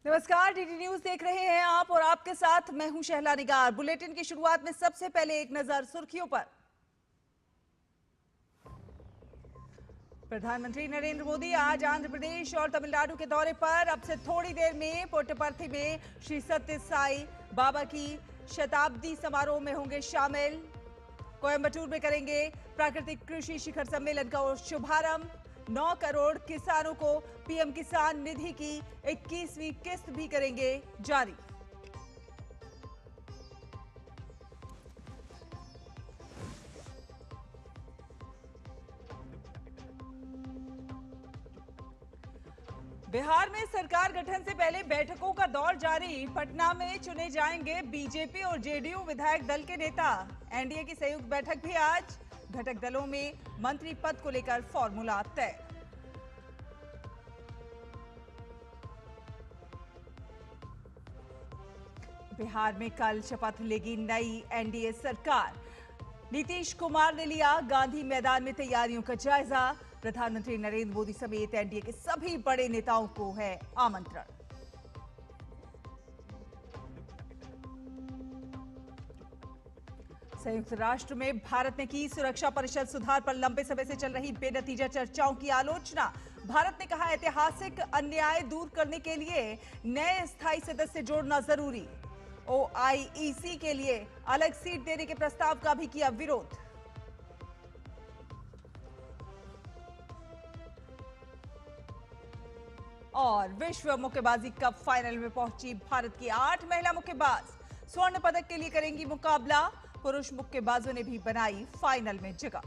नमस्कार, DD news देख रहे हैं आप और आपके साथ मैं हूं शहला निगार। बुलेटिन की शुरुआत में सबसे पहले एक नजर सुर्खियों पर। प्रधानमंत्री नरेंद्र मोदी आज आंध्र प्रदेश और तमिलनाडु के दौरे पर। अब से थोड़ी देर में पुट्टपर्थी में श्री सत्य साई बाबा की शताब्दी समारोह में होंगे शामिल। कोयंबटूर में करेंगे प्राकृतिक कृषि शिखर सम्मेलन का शुभारंभ। 9 करोड़ किसानों को पीएम किसान निधि की 21वीं किस्त भी करेंगे जारी। बिहार में सरकार गठन से पहले बैठकों का दौर जारी। पटना में चुने जाएंगे बीजेपी और जेडीयू विधायक दल के नेता। एनडीए की संयुक्त बैठक भी आज। घटक दलों में मंत्री पद को लेकर फॉर्मूला तय। बिहार में कल शपथ लेगी नई एनडीए सरकार। नीतीश कुमार ने लिया गांधी मैदान में तैयारियों का जायजा। प्रधानमंत्री नरेंद्र मोदी समेत एनडीए के सभी बड़े नेताओं को है आमंत्रण। संयुक्त राष्ट्र में भारत ने की सुरक्षा परिषद सुधार पर लंबे समय से चल रही बेनतीजा चर्चाओं की आलोचना। भारत ने कहा ऐतिहासिक अन्याय दूर करने के लिए नए स्थायी सदस्य जोड़ना जरूरी। ओआईईसी के लिए अलग सीट देने के प्रस्ताव का भी किया विरोध। और विश्व मुक्केबाजी कप फाइनल में पहुंची भारत की 8 महिला मुक्केबाज स्वर्ण पदक के लिए करेंगी मुकाबला। पुरुष मुक्केबाजों ने भी बनाई फाइनल में जगह।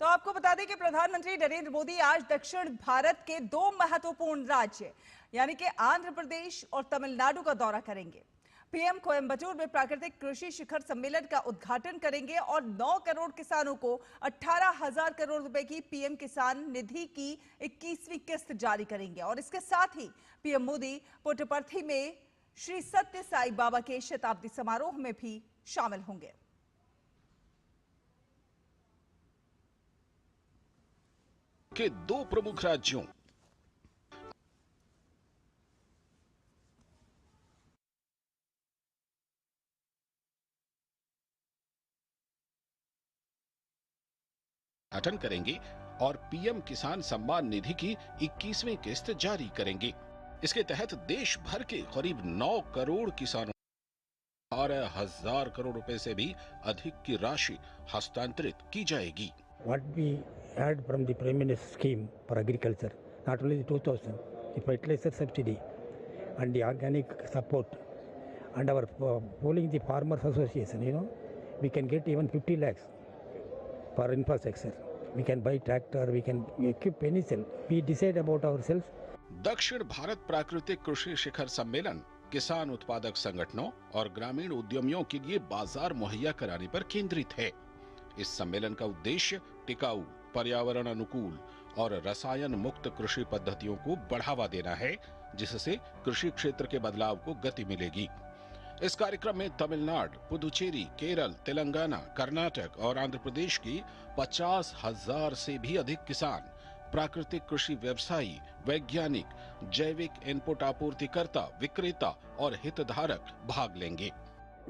तो आपको बता दें कि प्रधानमंत्री नरेंद्र मोदी आज दक्षिण भारत के 2 महत्वपूर्ण राज्य यानी कि आंध्र प्रदेश और तमिलनाडु का दौरा करेंगे। पीएम कोयंबटूर में प्राकृतिक कृषि शिखर सम्मेलन का उद्घाटन करेंगे और 9 करोड़ किसानों को 18,000 करोड़ रुपए की पीएम किसान निधि की 21वीं किस्त जारी करेंगे। और इसके साथ ही पीएम मोदी पुट्टपर्थी में श्री सत्य साई बाबा के शताब्दी समारोह में भी शामिल होंगे। के 2 प्रमुख राज्यों उद्घाटन करेंगे और पीएम किसान सम्मान निधि की 21वीं किस्त जारी करेंगे। इसके तहत देश भर के करीब 9 करोड़ किसानों 12,000 करोड़ रुपए से भी अधिक की राशि हस्तांतरित की जाएगी। What we had from the Prime Minister's scheme for agriculture, not only the 2,000, the fertilizer subsidy and the organic support, and our pooling the farmers association, we can get even 50 lakhs for infrastructure. We can buy tractor, we can equip any cell. We decide about ourselves. दक्षिण भारत प्राकृतिक कृषि शिखर सम्मेलन किसान उत्पादक संगठनों और ग्रामीण उद्यमियों के लिए बाजार मुहैया कराने पर केंद्रित है। इस सम्मेलन का उद्देश्य टिकाऊ, पर्यावरण अनुकूल और रसायन मुक्त कृषि पद्धतियों को बढ़ावा देना है, जिससे कृषि क्षेत्र के बदलाव को गति मिलेगी। इस कार्यक्रम में तमिलनाडु, पुदुचेरी, केरल, तेलंगाना, कर्नाटक और आंध्र प्रदेश की 50,000 से भी अधिक किसान, प्राकृतिक कृषि व्यवसायी, वैज्ञानिक, जैविक इनपुट आपूर्तिकर्ता, विक्रेता और हितधारक भाग लेंगे।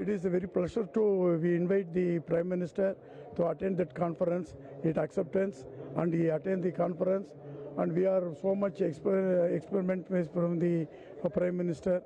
It is a very pleasure to we invite the Prime Minister to attend that conference. It acceptance and he attend the conference, and we are so much experiment from the Prime Minister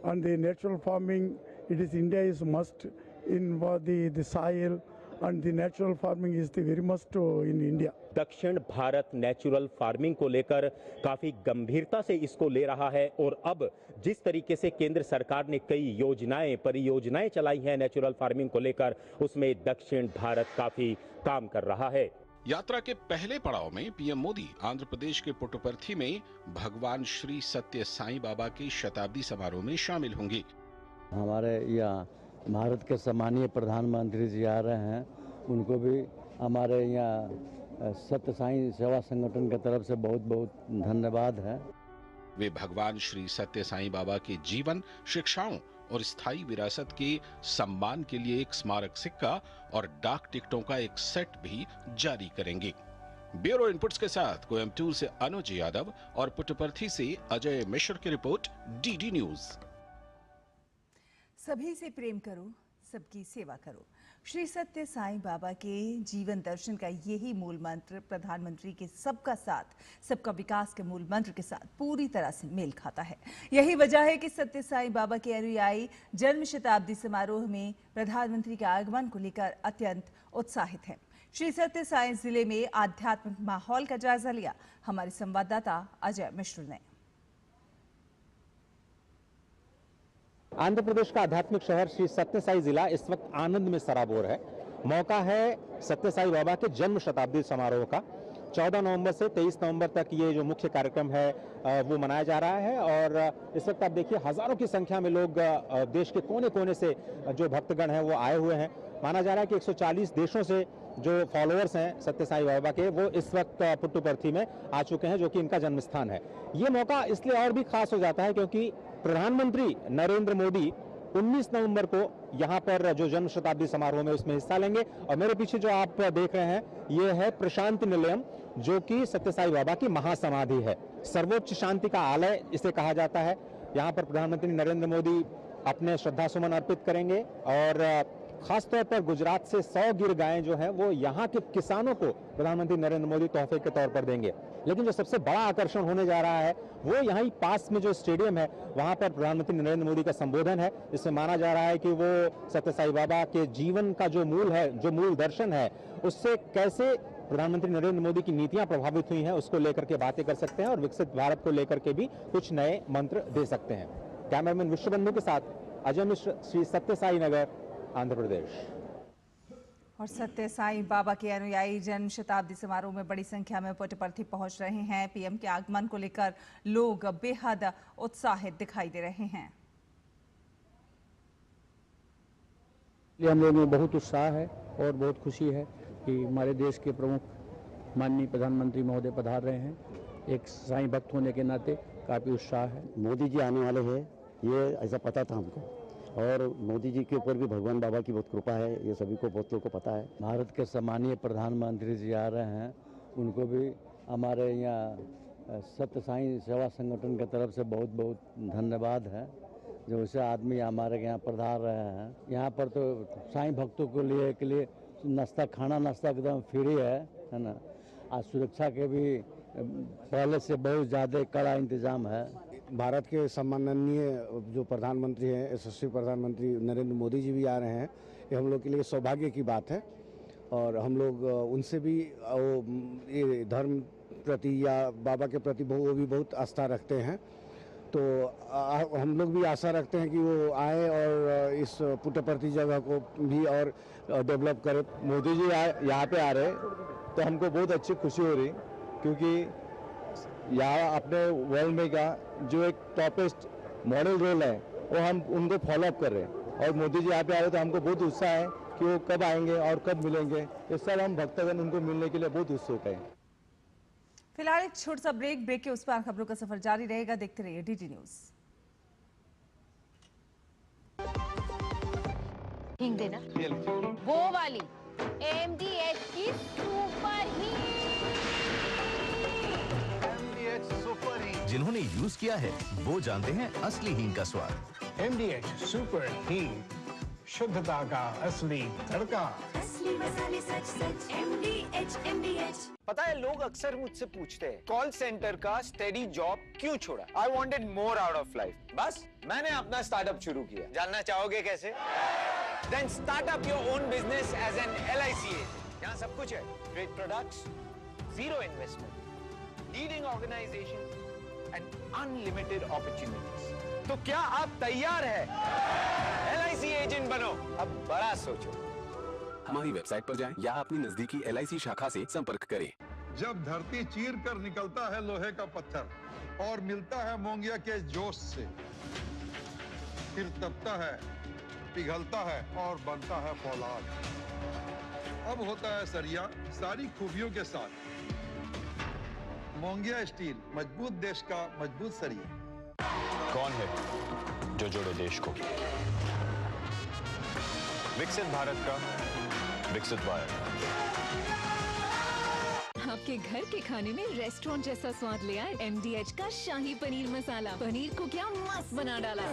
and the natural farming. It is India is must in the soil, and the natural farming is the very must in India. दक्षिण Bharat natural farming को लेकर काफी गंभीरता से इसको ले रहा है और अब जिस तरीके से केंद्र सरकार ने कई योजनाएं, परियोजनाएं चलाई हैं नेचुरल फार्मिंग को लेकर, उसमें दक्षिण भारत काफी काम कर रहा है। यात्रा के पहले पड़ाव में पीएम मोदी आंध्र प्रदेश के पुट्टपर्थी में भगवान श्री सत्य साई बाबा के शताब्दी समारोह में शामिल होंगे। हमारे यहाँ भारत के सम्मानीय प्रधानमंत्री जी आ रहे हैं, उनको भी हमारे यहाँ सत्य साई सेवा संगठन की तरफ से बहुत बहुत धन्यवाद है। वे भगवान श्री सत्य साई बाबा के जीवन, शिक्षाओं और स्थायी विरासत के सम्मान के लिए एक स्मारक सिक्का और डाक टिकटों का एक सेट भी जारी करेंगे। ब्यूरो इनपुट्स के साथ कोयम्बटूर से अनुज यादव और पुट्टपर्थी से अजय मिश्र की रिपोर्ट, डीडी न्यूज। सभी से प्रेम करो, सबकी सेवा करो। श्री सत्य साईं बाबा के जीवन दर्शन का यही मूल मंत्र प्रधानमंत्री के सबका साथ सबका विकास के मूल मंत्र के साथ पूरी तरह से मेल खाता है। यही वजह है कि सत्य साईं बाबा के अनुयायी जन्म शताब्दी समारोह में प्रधानमंत्री के आगमन को लेकर अत्यंत उत्साहित हैं। श्री सत्य साईं जिले में आध्यात्मिक माहौल का जायजा लिया हमारे संवाददाता अजय मिश्र ने। आंध्र प्रदेश का आध्यात्मिक शहर श्री सत्य साई जिला इस वक्त आनंद में सराबोर है। मौका है सत्य साई बाबा के जन्म शताब्दी समारोह का। 14 नवंबर से 23 नवंबर तक ये जो मुख्य कार्यक्रम है वो मनाया जा रहा है और इस वक्त आप देखिए हजारों की संख्या में लोग देश के कोने कोने से जो भक्तगण हैं वो आए हुए हैं। माना जा रहा है कि 140 देशों से जो फॉलोअर्स हैं सत्य साई बाबा के वो इस वक्त पुट्टपर्थी में आ चुके हैं, जो कि इनका जन्म स्थान है। ये मौका इसलिए और भी खास हो जाता है क्योंकि प्रधानमंत्री नरेंद्र मोदी 19 नवंबर को यहाँ पर जो जन्म शताब्दी समारोह में उसमें हिस्सा लेंगे। और मेरे पीछे जो आप देख रहे हैं ये है प्रशांति निलयम, जो कि सत्य साई बाबा की महासमाधि है। सर्वोच्च शांति का आलय इसे कहा जाता है। यहाँ पर प्रधानमंत्री नरेंद्र मोदी अपने श्रद्धा सुमन अर्पित करेंगे और खासतौर पर गुजरात से 100 गिर गायें जो हैं वो यहाँ के किसानों को प्रधानमंत्री नरेंद्र मोदी तोहफे के तौर पर देंगे। लेकिन जो सबसे बड़ा आकर्षण होने जा रहा है वो यहाँ ही पास में जो स्टेडियम है वहाँ पर प्रधानमंत्री नरेंद्र मोदी का संबोधन है, जिसमें माना जा रहा है कि वो सत्य साई बाबा के जीवन का जो मूल है, जो मूल दर्शन है, उससे कैसे प्रधानमंत्री नरेंद्र मोदी की नीतियां प्रभावित हुई हैं उसको लेकर के बातें कर सकते हैं और विकसित भारत को लेकर के भी कुछ नए मंत्र दे सकते हैं। कैमरामैन विश्वबंधु के साथ अजय मिश्र, श्री सत्य साई नगर, आंध्र प्रदेश। और सत्य साईं बाबा के अनुयायी जन्म शताब्दी समारोह में बड़ी संख्या में पुट्टपर्थी पहुंच रहे हैं। पीएम के आगमन को लेकर लोग बेहद उत्साहित दिखाई दे रहे हैं। हम लोगों में बहुत उत्साह है और बहुत खुशी है कि हमारे देश के प्रमुख माननीय प्रधानमंत्री महोदय पधार रहे हैं। एक साईं भक्त होने के नाते काफ़ी उत्साह है। मोदी जी आने वाले हैं ये ऐसा पता था हमको, और मोदी जी के ऊपर भी भगवान बाबा की बहुत कृपा है, ये सभी को बहुत लोगों को पता है। भारत के सम्मानीय प्रधानमंत्री जी आ रहे हैं, उनको भी हमारे यहाँ सत्य साईं सेवा संगठन की तरफ से बहुत बहुत धन्यवाद है, जो ऐसे आदमी हमारे यहाँ पधार रहे हैं। यहाँ पर तो साईं भक्तों के लिए नाश्ता, खाना नाश्ता एकदम फ्री है ना। आज सुरक्षा के भी पहले से बहुत ज़्यादा कड़ा इंतजाम है। भारत के सम्माननीय जो प्रधानमंत्री हैं, यशस्वी प्रधानमंत्री नरेंद्र मोदी जी भी आ रहे हैं, ये हम लोग के लिए सौभाग्य की बात है। और हम लोग उनसे भी ये धर्म प्रति या बाबा के प्रति वो भी बहुत आस्था रखते हैं, तो हम लोग भी आशा रखते हैं कि वो आए और इस पुट्टपर्थी जगह को भी और डेवलप करें। मोदी जी यहाँ पे आ रहे तो हमको बहुत अच्छी खुशी हो रही, क्योंकि यहाँ अपने वर्ल्ड में का जो एक टॉपेस्ट मॉडल रोल है वो हम उनको फॉलो अप कर रहे हैं। और मोदी जी यहाँ पे आ रहे तो हमको बहुत उत्साह है कि वो कब आएंगे और कब मिलेंगे। इस साल हम भक्तगण उनको मिलने के लिए बहुत उत्सुक हैं। फिलहाल एक छोटा सा ब्रेक के उस पार खबरों का सफर जारी रहेगा। देखते रहिए डीडी न्यूज। हिंग देना वो वाली MDH की सुपर हींग। जिन्होंने यूज किया है वो जानते हैं असली हींग का स्वाद। MDH सुपर हींग, शुद्धता का असली तड़का। असली मसाले सच सच MDH। पता है लोग अक्सर मुझसे पूछते हैं कॉल सेंटर का स्टेडी जॉब क्यों छोड़ा। I wanted more out of life. बस मैंने अपना स्टार्टअप शुरू किया। जानना चाहोगे कैसे? Then start up your own business as an LIC agent. यहाँ सब कुछ है। Great products, zero investment, leading organization and unlimited opportunities. तो क्या आप तैयार हैं? LIC एजेंट बनो। अब बड़ा सोचो। हमारी वेबसाइट पर जाएं या अपनी नजदीकी LIC शाखा से संपर्क करें। जब धरती चीर कर निकलता है लोहे का पत्थर और मिलता है मोंगिया के जोश से, फिर तपता है, पिघलता है और बनता है फौलाद। अब होता है सरिया सारी खूबियों के साथ। मोंगिया स्टील, मजबूत देश का मजबूत सरिया। कौन है जो जोड़े देश को? विकसित भारत का विकसित भारत। आपके घर के खाने में रेस्टोरेंट जैसा स्वाद ले आए MDH का शाही पनीर मसाला। पनीर को क्या मस्त बना डाला।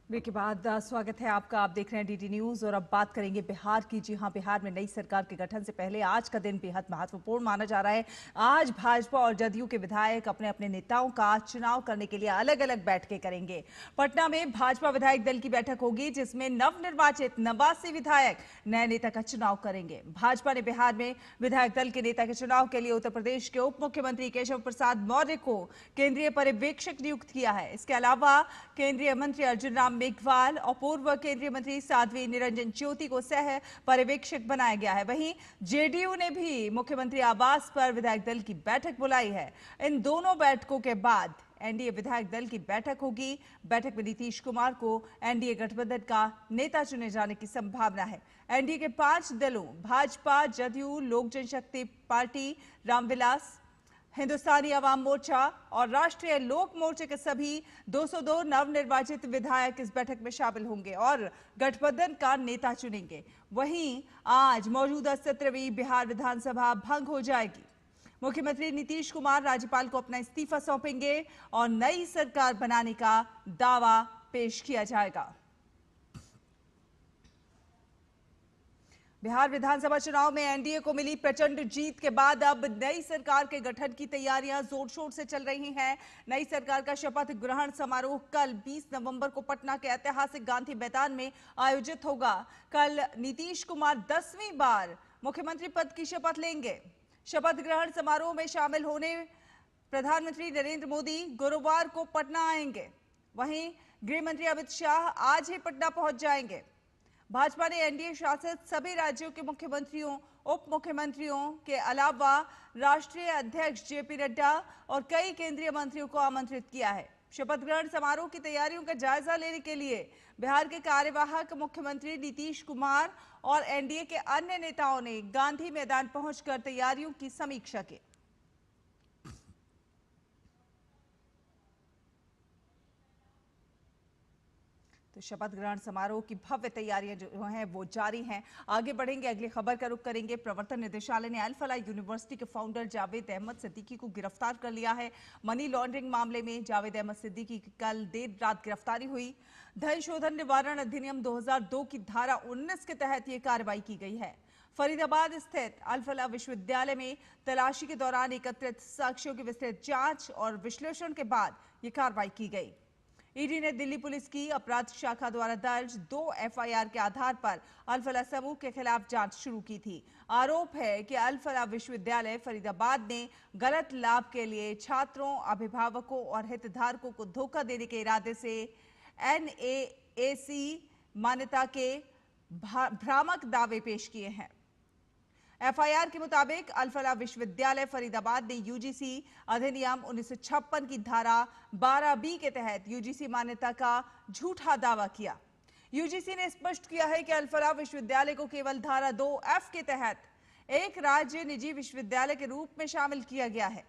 ब्रेक के बाद स्वागत है आपका। आप देख रहे हैं DD न्यूज और अब बात करेंगे बिहार की। जी हां, बिहार में नई सरकार के गठन से पहले आज का दिन बेहद महत्वपूर्ण माना जा रहा है। आज भाजपा और जदयू के विधायक अपने अपने नेताओं का चुनाव करने के लिए अलग अलग बैठकें करेंगे। पटना में भाजपा विधायक दल की बैठक होगी जिसमें नवनिर्वाचित 89 विधायक नए नेता का चुनाव करेंगे। भाजपा ने बिहार में विधायक दल के नेता के चुनाव के लिए उत्तर प्रदेश के उप मुख्यमंत्री केशव प्रसाद मौर्य को केंद्रीय पर्यवेक्षक नियुक्त किया है। इसके अलावा केंद्रीय मंत्री अर्जुन राम मेघवाल और पूर्व केंद्रीय मंत्री साध्वी निरंजन ज्योति को सह पर्यवेक्षक बनाया गया है। वहीं जेडीयू ने भी मुख्यमंत्री आवास पर विधायक दल की बैठक बुलाई है। इन दोनों बैठकों के बाद एनडीए विधायक दल की बैठक होगी। बैठक में नीतीश कुमार को एनडीए गठबंधन का नेता चुने जाने की संभावना है। एनडीए के 5 दलों भाजपा, जदयू, लोक जनशक्ति पार्टी, रामविलास, हिंदुस्तानी अवाम मोर्चा और राष्ट्रीय लोक मोर्चे के सभी 202 नवनिर्वाचित विधायक इस बैठक में शामिल होंगे और गठबंधन का नेता चुनेंगे। वहीं आज मौजूदा 17वीं बिहार विधानसभा भंग हो जाएगी। मुख्यमंत्री नीतीश कुमार राज्यपाल को अपना इस्तीफा सौंपेंगे और नई सरकार बनाने का दावा पेश किया जाएगा। बिहार विधानसभा चुनाव में एनडीए को मिली प्रचंड जीत के बाद अब नई सरकार के गठन की तैयारियां जोर शोर से चल रही हैं। नई सरकार का शपथ ग्रहण समारोह कल 20 नवंबर को पटना के ऐतिहासिक गांधी मैदान में आयोजित होगा। कल नीतीश कुमार 10वीं बार मुख्यमंत्री पद की शपथ लेंगे। शपथ ग्रहण समारोह में शामिल होने प्रधानमंत्री नरेंद्र मोदी गुरुवार को पटना आएंगे। वहीं गृह मंत्री अमित शाह आज ही पटना पहुंच जाएंगे। भाजपा ने एनडीए शासित सभी राज्यों के मुख्यमंत्रियों, उप मुख्यमंत्रियों के अलावा राष्ट्रीय अध्यक्ष जेपी नड्डा और कई केंद्रीय मंत्रियों को आमंत्रित किया है। शपथ ग्रहण समारोह की तैयारियों का जायजा लेने के लिए बिहार के कार्यवाहक मुख्यमंत्री नीतीश कुमार और एनडीए के अन्य नेताओं ने गांधी मैदान पहुंचकर तैयारियों की समीक्षा की। तो शपथ ग्रहण समारोह की भव्य तैयारियां जो हैं वो जारी हैं। आगे बढ़ेंगे, अगली खबर का रुख करेंगे। प्रवर्तन निदेशालय ने अल फलाह यूनिवर्सिटी के फाउंडर जावेद अहमद सिद्दीकी को गिरफ्तार कर लिया है। मनी लॉन्ड्रिंग मामले में जावेद अहमद सिद्दीकी की कल देर रात गिरफ्तारी हुई। धन शोधन निवारण अधिनियम 2002 की धारा 19 के तहत ये कार्रवाई की गई है। फरीदाबाद स्थित अल फलाह विश्वविद्यालय में तलाशी के दौरान एकत्रित साक्ष्यों की विस्तृत जांच और विश्लेषण के बाद ये कार्रवाई की गई। ईडी ने दिल्ली पुलिस की अपराध शाखा द्वारा दर्ज 2 एफआईआर के आधार पर अल फलाह समूह के खिलाफ जांच शुरू की थी। आरोप है कि अल फलाह विश्वविद्यालय फरीदाबाद ने गलत लाभ के लिए छात्रों, अभिभावकों और हितधारकों को धोखा देने के इरादे से NAAC मान्यता के भ्रामक दावे पेश किए हैं। एफआईआर के मुताबिक अल फलाह विश्वविद्यालय फरीदाबाद ने यूजीसी अधिनियम 1956 की धारा 12B के तहत यूजीसी मान्यता का झूठा दावा किया। यूजीसी ने स्पष्ट किया है कि अल फलाह विश्वविद्यालय को केवल धारा 2F के तहत एक राज्य निजी विश्वविद्यालय के रूप में शामिल किया गया है।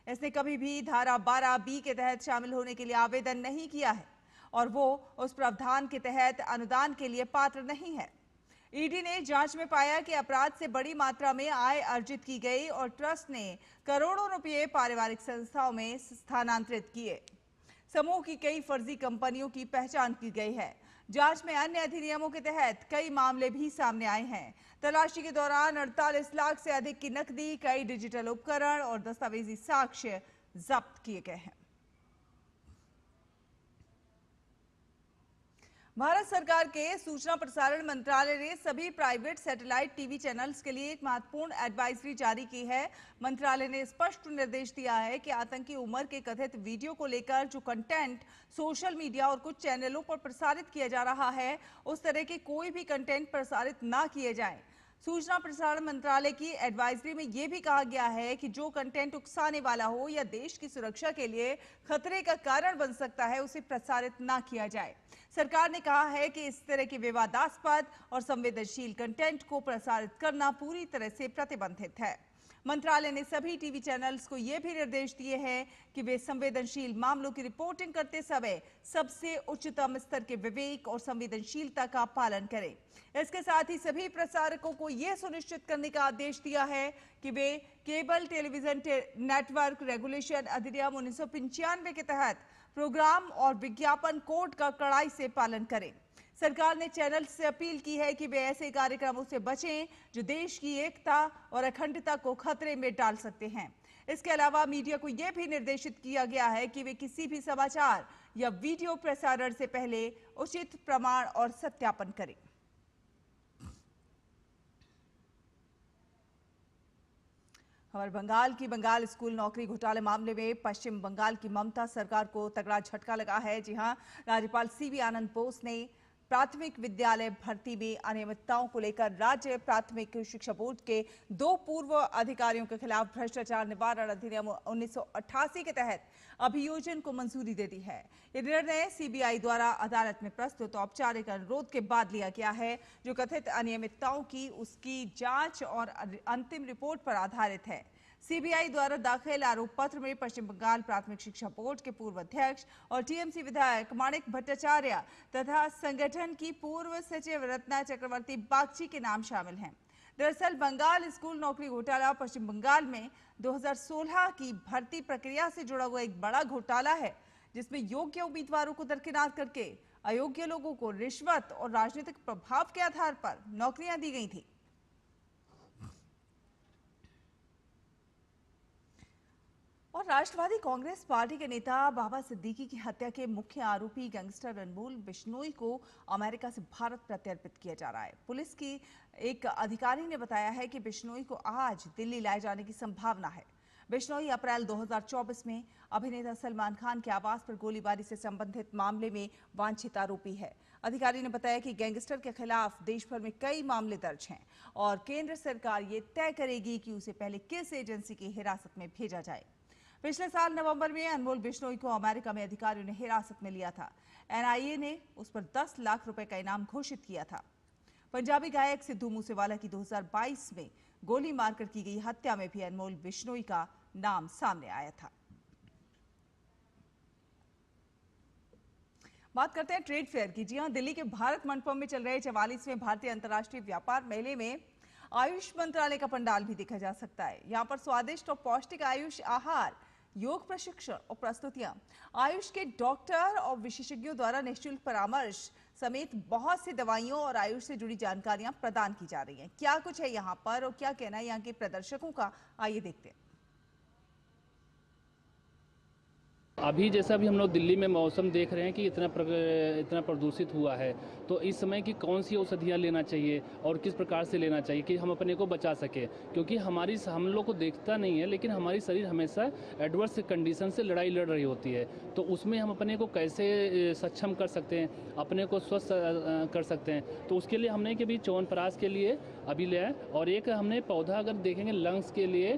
इसने कभी भी धारा 12B के तहत शामिल होने के लिए आवेदन नहीं किया है और वो उस प्रावधान के तहत अनुदान के लिए पात्र नहीं है। ईडी ने जांच में पाया कि अपराध से बड़ी मात्रा में आय अर्जित की गई और ट्रस्ट ने करोड़ों रुपए पारिवारिक संस्थाओं में स्थानांतरित किए। समूह की कई फर्जी कंपनियों की पहचान की गई है। जांच में अन्य अधिनियमों के तहत कई मामले भी सामने आए हैं। तलाशी के दौरान 48 लाख से अधिक की नकदी, कई डिजिटल उपकरण और दस्तावेजी साक्ष्य जब्त किए गए हैं। भारत सरकार के सूचना प्रसारण मंत्रालय ने सभी प्राइवेट सैटेलाइट टीवी चैनल्स के लिए एक महत्वपूर्ण एडवाइजरी जारी की है। मंत्रालय ने स्पष्ट निर्देश दिया है कि आतंकी उमर के कथित वीडियो को लेकर जो कंटेंट सोशल मीडिया और कुछ चैनलों पर प्रसारित किया जा रहा है, उस तरह के कोई भी कंटेंट प्रसारित ना किए जाएं। सूचना प्रसारण मंत्रालय की एडवाइजरी में यह भी कहा गया है कि जो कंटेंट उकसाने वाला हो या देश की सुरक्षा के लिए खतरे का कारण बन सकता है, उसे प्रसारित ना किया जाए। सरकार ने कहा है कि इस तरह के विवादास्पद और संवेदनशील कंटेंट को प्रसारित करना पूरी तरह से प्रतिबंधित है। मंत्रालय ने सभी टीवी चैनल्स को यह भी निर्देश दिए हैं कि वे संवेदनशील मामलों की रिपोर्टिंग करते समय सबसे उच्चतम स्तर के विवेक और संवेदनशीलता का पालन करें। इसके साथ ही सभी प्रसारकों को यह सुनिश्चित करने का आदेश दिया है कि वे केबल टेलीविजन नेटवर्क रेगुलेशन अधिनियम 1995 के तहत प्रोग्राम और विज्ञापन कोड का कड़ाई से पालन करें। सरकार ने चैनल से अपील की है कि वे ऐसे कार्यक्रमों से बचें जो देश की एकता और अखंडता को खतरे में डाल सकते हैं। इसके अलावा मीडिया को यह भी निर्देशित किया गया है कि वे किसी भी समाचार या वीडियो प्रसारण से पहले उचित प्रमाण और सत्यापन करें। खबर बंगाल की। बंगाल स्कूल नौकरी घोटाले मामले में पश्चिम बंगाल की ममता सरकार को तगड़ा झटका लगा है। जी हां, राज्यपाल सीवी आनंद बोस ने प्राथमिक विद्यालय भर्ती में अनियमितताओं को लेकर राज्य प्राथमिक शिक्षा बोर्ड के 2 पूर्व अधिकारियों के खिलाफ भ्रष्टाचार निवारण अधिनियम 1988 के तहत अभियोजन को मंजूरी दे दी है। ये निर्णय सीबीआई द्वारा अदालत में प्रस्तुत औपचारिक अनुरोध के बाद लिया गया है, जो कथित अनियमितताओं की उसकी जांच और अंतिम रिपोर्ट पर आधारित है। सीबीआई द्वारा दाखिल आरोप पत्र में पश्चिम बंगाल प्राथमिक शिक्षा बोर्ड के पूर्व अध्यक्ष और टीएमसी विधायक माणिक भट्टाचार्य तथा संगठन की पूर्व सचिव रत्ना चक्रवर्ती बागची के नाम शामिल हैं। दरअसल बंगाल स्कूल नौकरी घोटाला पश्चिम बंगाल में 2016 की भर्ती प्रक्रिया से जुड़ा हुआ एक बड़ा घोटाला है, जिसमें योग्य उम्मीदवारों को दरकिनार करके अयोग्य लोगों को रिश्वत और राजनीतिक प्रभाव के आधार पर नौकरियां दी गई थी। और राष्ट्रवादी कांग्रेस पार्टी के नेता बाबा सिद्दीकी की हत्या के मुख्य आरोपी गैंगस्टर अनमोल बिश्नोई को अमेरिका से भारत प्रत्यर्पित किया जा रहा है। पुलिस की एक अधिकारी ने बताया है कि बिश्नोई को आज दिल्ली लाए जाने की संभावना है। बिश्नोई अप्रैल 2024 में अभिनेता सलमान खान के आवास पर गोलीबारी से संबंधित मामले में वांछित आरोपी है। अधिकारी ने बताया कि गैंगस्टर के खिलाफ देश भर में कई मामले दर्ज हैं और केंद्र सरकार ये तय करेगी कि उसे पहले किस एजेंसी की हिरासत में भेजा जाए। पिछले साल नवंबर में अनमोल बिश्नोई को अमेरिका में अधिकारियों ने हिरासत में लिया था। एनआईए ने उस पर 10 लाख रुपए का इनाम घोषित किया था। पंजाबी गायक सिद्धू मूसेवाला की 2022 में गोली मारकर की गई हत्या में भी अनमोल बिश्नोई का नाम सामने आया था। बात करते हैं ट्रेड फेयर की। जी हां, दिल्ली के भारत मंडपम में चल रहे 44वें भारतीय अंतर्राष्ट्रीय व्यापार मेले में आयुष मंत्रालय का पंडाल भी देखा जा सकता है। यहाँ पर स्वादिष्ट और पौष्टिक आयुष आहार, योग प्रशिक्षण और प्रस्तुतियां, आयुष के डॉक्टर और विशेषज्ञों द्वारा निःशुल्क परामर्श समेत बहुत सी दवाइयों और आयुष से जुड़ी जानकारियां प्रदान की जा रही हैं। क्या कुछ है यहाँ पर और क्या कहना है यहाँ के प्रदर्शकों का, आइए देखते हैं। अभी जैसा भी हम लोग दिल्ली में मौसम देख रहे हैं कि इतना प्रदूषित हुआ है, तो इस समय की कौन सी औषधियाँ लेना चाहिए और किस प्रकार से लेना चाहिए कि हम अपने को बचा सकें, क्योंकि हम लोग को देखता नहीं है लेकिन हमारी शरीर हमेशा एडवर्स कंडीशन से लड़ाई लड़ रही होती है। तो उसमें हम अपने को कैसे सक्षम कर सकते हैं, अपने को स्वस्थ कर सकते हैं। तो उसके लिए हमने कि भी च्यवनप्राश के लिए अभी लिया है और एक हमने पौधा अगर देखेंगे लंग्स के लिए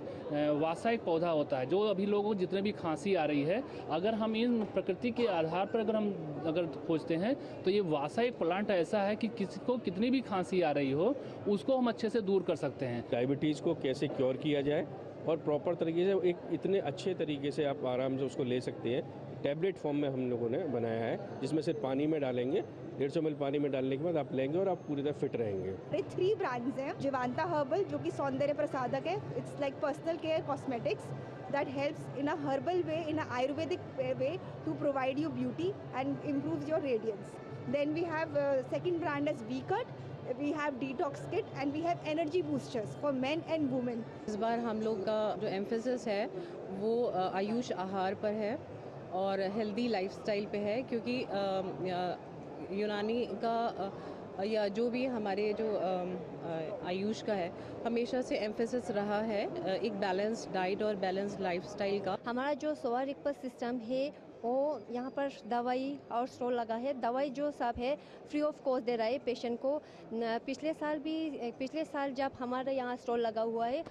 वासा एक पौधा होता है, जो अभी लोगों को जितने भी खांसी आ रही है, अगर हम इन प्रकृति के आधार पर अगर खोजते हैं तो ये वासा एक प्लांट ऐसा है कि किसी को कितनी भी खांसी आ रही हो उसको हम अच्छे से दूर कर सकते हैं। डायबिटीज़ को कैसे क्योर किया जाए और प्रॉपर तरीके से एक इतने अच्छे तरीके से आप आराम से उसको ले सकते हैं। टैबलेट फॉर्म में हम लोगों ने बनाया है, जिसमें सिर्फ पानी में डालेंगे, 150 ml पानी में डालने के बाद आप लेंगे और आप पूरी तरह फिट रहेंगे। 3 ब्रांड्स हैं। जीवांता हर्बल जो कि सौंदर्य प्रसाधक है, it's like personal care cosmetics that helps in a herbal way, in a Ayurvedic way to provide you beauty and improves your radiance. Then we have second brand as V-Cut. We have detox kit and we have energy boosters for men and women. इस बार हम लोग का जो emphasis है वो आयुष आहार पर है और हेल्दी लाइफस्टाइल पे है, क्योंकि यूनानी का या जो भी हमारे जो आयुष का है हमेशा से एम्फेसिस रहा है एक बैलेंस्ड डाइट और बैलेंस्ड लाइफस्टाइल का। हमारा जो सोवा रिगपा सिस्टम है वो यहाँ पर दवाई और स्टॉल लगा है। दवाई जो सब है फ्री ऑफ कॉस्ट दे रहा है पेशेंट को। पिछले साल जब हमारे यहाँ स्टॉल लगा हुआ है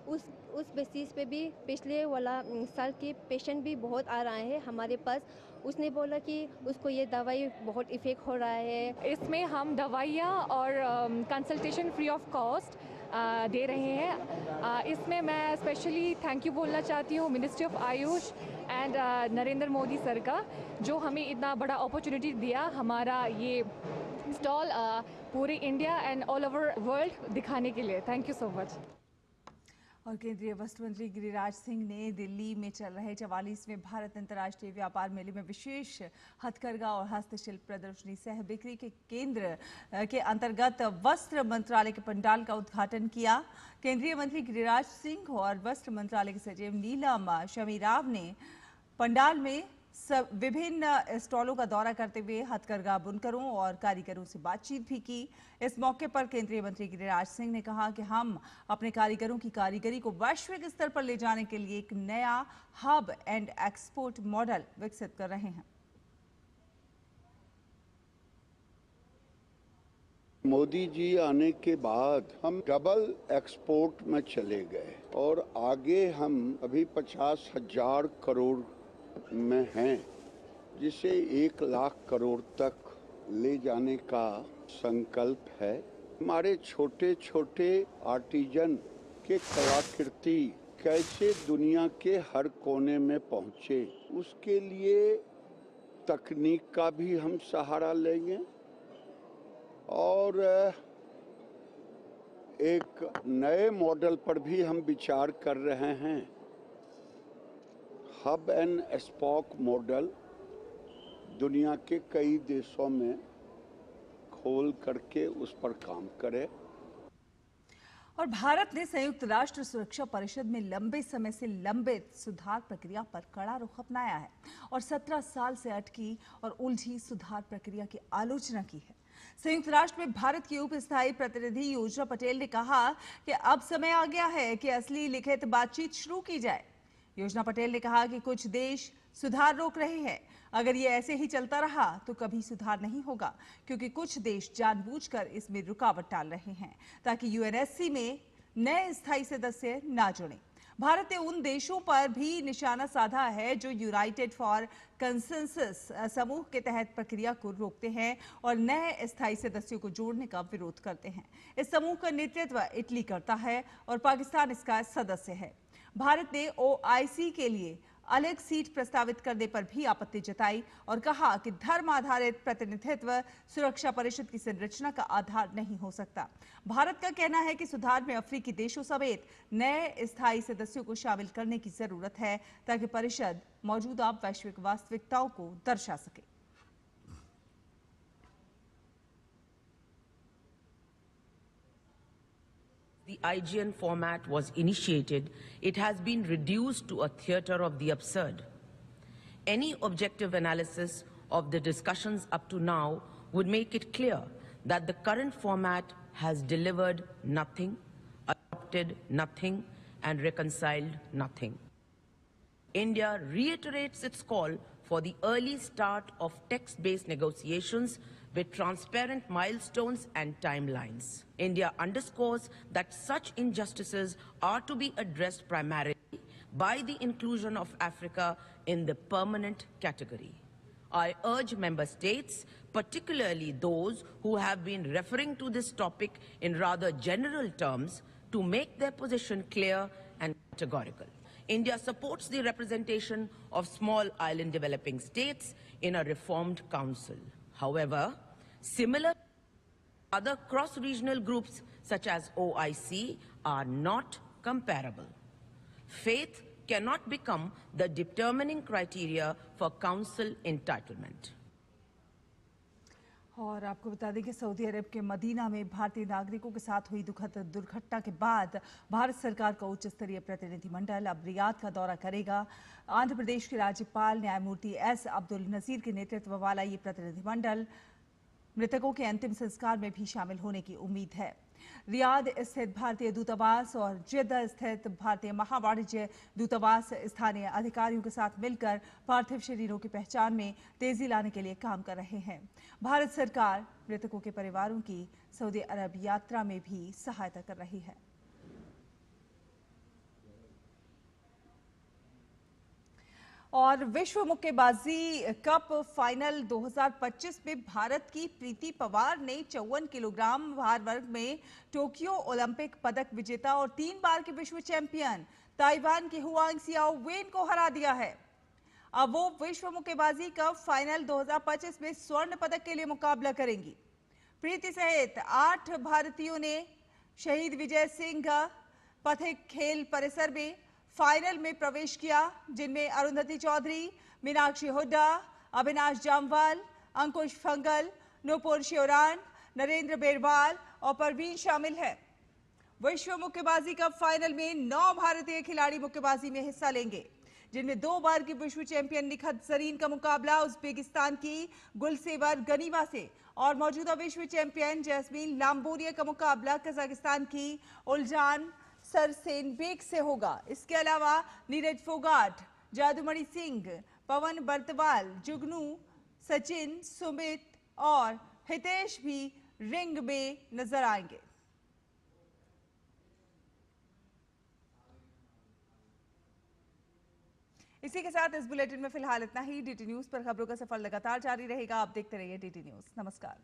उस बेसिस पे भी पिछले वाला साल के पेशेंट भी बहुत आ रहे हैं हमारे पास। उसने बोला कि उसको ये दवाई बहुत इफ़ेक्ट हो रहा है। इसमें हम दवाइयाँ और कंसल्टेशन फ्री ऑफ कॉस्ट दे रहे हैं। इसमें मैं स्पेशली थैंक यू बोलना चाहती हूँ ministry of Ayush and Narendra Modi sir का, जो हमें इतना बड़ा अपॉर्चुनिटी दिया हमारा ये स्टॉल पूरे India and all over world दिखाने के लिए। Thank you so much. और केंद्रीय वस्त्र मंत्री गिरिराज सिंह ने दिल्ली में चल रहे 44वें भारत अंतर्राष्ट्रीय व्यापार मेले में विशेष हथकरघा और हस्तशिल्प प्रदर्शनी सह बिक्री के केंद्र के अंतर्गत वस्त्र मंत्रालय के पंडाल का उद्घाटन किया। केंद्रीय मंत्री गिरिराज सिंह और वस्त्र मंत्रालय के सचिव नीलम शमी राव ने पंडाल में विभिन्न स्टॉलों का दौरा करते हुए हथकरघा बुनकरों और कारीगरों से बातचीत भी की। इस मौके पर केंद्रीय मंत्री गिरिराज सिंह ने कहा कि हम अपने कारीगरों की कारीगरी को वैश्विक स्तर पर ले जाने के लिए एक नया हब एंड एक्सपोर्ट मॉडल विकसित कर रहे हैं। मोदी जी आने के बाद हम डबल एक्सपोर्ट में चले गए और आगे हम अभी 50,000 करोड़ में हैं, जिसे 1 लाख करोड़ तक ले जाने का संकल्प है। हमारे छोटे छोटे आर्टिजन के कलाकृति कैसे दुनिया के हर कोने में पहुंचे, उसके लिए तकनीक का भी हम सहारा लेंगे और एक नए मॉडल पर भी हम विचार कर रहे हैं। हब एंड स्पोक मॉडल दुनिया के कई देशों में खोल करके उस पर काम करे। और भारत ने संयुक्त राष्ट्र सुरक्षा परिषद में लंबे समय से लंबित सुधार प्रक्रिया पर कड़ा रुख अपनाया है और 17 साल से अटकी और उलझी सुधार प्रक्रिया की आलोचना की है। संयुक्त राष्ट्र में भारत की उप स्थायी प्रतिनिधि योजना पटेल ने कहा कि अब समय आ गया है कि असली लिखित बातचीत शुरू की जाए। योजना पटेल ने कहा कि कुछ देश सुधार रोक रहे हैं। अगर ये ऐसे ही चलता रहा तो कभी सुधार नहीं होगा, क्योंकि कुछ देश जानबूझकर इसमें रुकावट डाल रहे हैं ताकि यूएनएससी में नए स्थायी सदस्य ना जुड़े। भारत ने उन देशों पर भी निशाना साधा है जो यूनाइटेड फॉर कंसेंसस समूह के तहत प्रक्रिया को रोकते हैं और नए स्थायी सदस्यों को जोड़ने का विरोध करते हैं। इस समूह का नेतृत्व इटली करता है और पाकिस्तान इसका सदस्य है। भारत ने ओआईसी के लिए अलग सीट प्रस्तावित करने पर भी आपत्ति जताई और कहा कि धर्म आधारित प्रतिनिधित्व सुरक्षा परिषद की संरचना का आधार नहीं हो सकता। भारत का कहना है कि सुधार में अफ्रीकी देशों समेत नए स्थायी सदस्यों को शामिल करने की जरूरत है ताकि परिषद मौजूदा वैश्विक वास्तविकताओं को दर्शा सके। The IGN format was initiated, it has been reduced to a theatre of the absurd. Any objective analysis of the discussions up to now would make it clear that the current format has delivered nothing, adopted nothing, and reconciled nothing. India reiterates its call for the early start of text-based negotiations with transparent milestones and timelines. India underscores that such injustices are to be addressed primarily by the inclusion of Africa in the permanent category. I urge member states, particularly those who have been referring to this topic in rather general terms, to make their position clear and categorical. India supports the representation of small island developing states in a reformed council. However, similar other cross-regional groups such as OIC are not comparable. Faith cannot become the determining criteria for council entitlement. और आपको बता दें कि Saudi अरब के Medina में भारतीय नागरिकों के साथ हुई दुखद दुर्घटना के बाद भारत सरकार का उच्च स्तरीय प्रतिनिधिमंडल अब रियाद का दौरा करेगा। आंध्र प्रदेश के राज्यपाल न्यायमूर्ति एस अब्दुल नजीर के नेतृत्व वाला ये प्रतिनिधिमंडल मृतकों के अंतिम संस्कार में भी शामिल होने की उम्मीद है। रियाद स्थित भारतीय दूतावास और जिद्दा स्थित भारतीय महावाणिज्य दूतावास स्थानीय अधिकारियों के साथ मिलकर पार्थिव शरीरों की पहचान में तेजी लाने के लिए काम कर रहे हैं। भारत सरकार मृतकों के परिवारों की सऊदी अरब यात्रा में भी सहायता कर रही है। और विश्व मुक्केबाजी कप फाइनल 2025 में भारत की प्रीति पवार ने 54 किलोग्राम भार वर्ग में टोक्यो ओलंपिक पदक विजेता और 3 बार के विश्व चैंपियन ताइवान के हुआंग सियाओ वेन को हरा दिया है। अब वो विश्व मुक्केबाजी कप फाइनल 2025 में स्वर्ण पदक के लिए मुकाबला करेंगी। प्रीति सहित 8 भारतीयों ने शहीद विजय सिंह पथिक खेल परिसर में फाइनल में प्रवेश किया, जिनमें अरुंधति चौधरी, मीनाक्षी हुड्डा, अविनाश जामवाल, अंकुश फंगल, नूपुर श्योरान, नरेंद्र बेरवाल और परवीन शामिल है। विश्व मुक्केबाजी कप फाइनल में 9 भारतीय खिलाड़ी मुक्केबाजी में हिस्सा लेंगे, जिनमें 2 बार की विश्व चैंपियन निखत जरीन का मुकाबला उज्बेकिस्तान की गुलसेवर गनीवा से और मौजूदा विश्व चैंपियन जैस्मीन लाम्बोरिया का मुकाबला कजाकिस्तान की उलजान सरसेनबेग से होगा। इसके अलावा नीरज फोगाट, जादूमणि सिंह, पवन बर्तवाल, जुगनू, सचिन, सुमित और हितेश भी रिंग में नजर आएंगे। इसी के साथ इस बुलेटिन में फिलहाल इतना ही। डीटी न्यूज पर खबरों का सफर लगातार जारी रहेगा। आप देखते रहिए डीटी न्यूज। नमस्कार।